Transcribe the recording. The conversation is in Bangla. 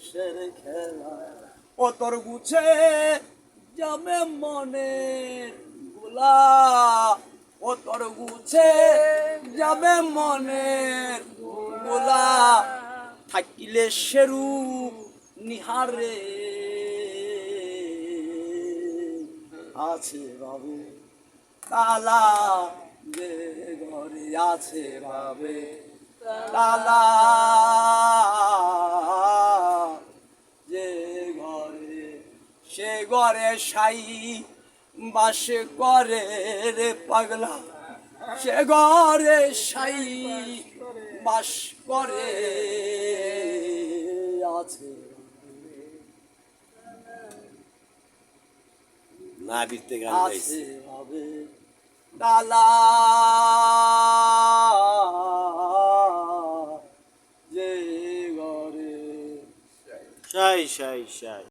মানুষের খেলা ও তোর গুছে যাবে মনের গোলা ও তোর গুছে যাবে মনের গোলা থাকিলে সেরূপ নিহারে আছে ভাবে তালা যে ঘরে আছে ভাবে তালা যে ঘরে সে ঘরে সাই বাস করে রে পাগলা সে ঘরে সাই বাস করে আছে না বিরতে গান গাইছে আছে হবে তালা যে ঘরে শাই শাই শাই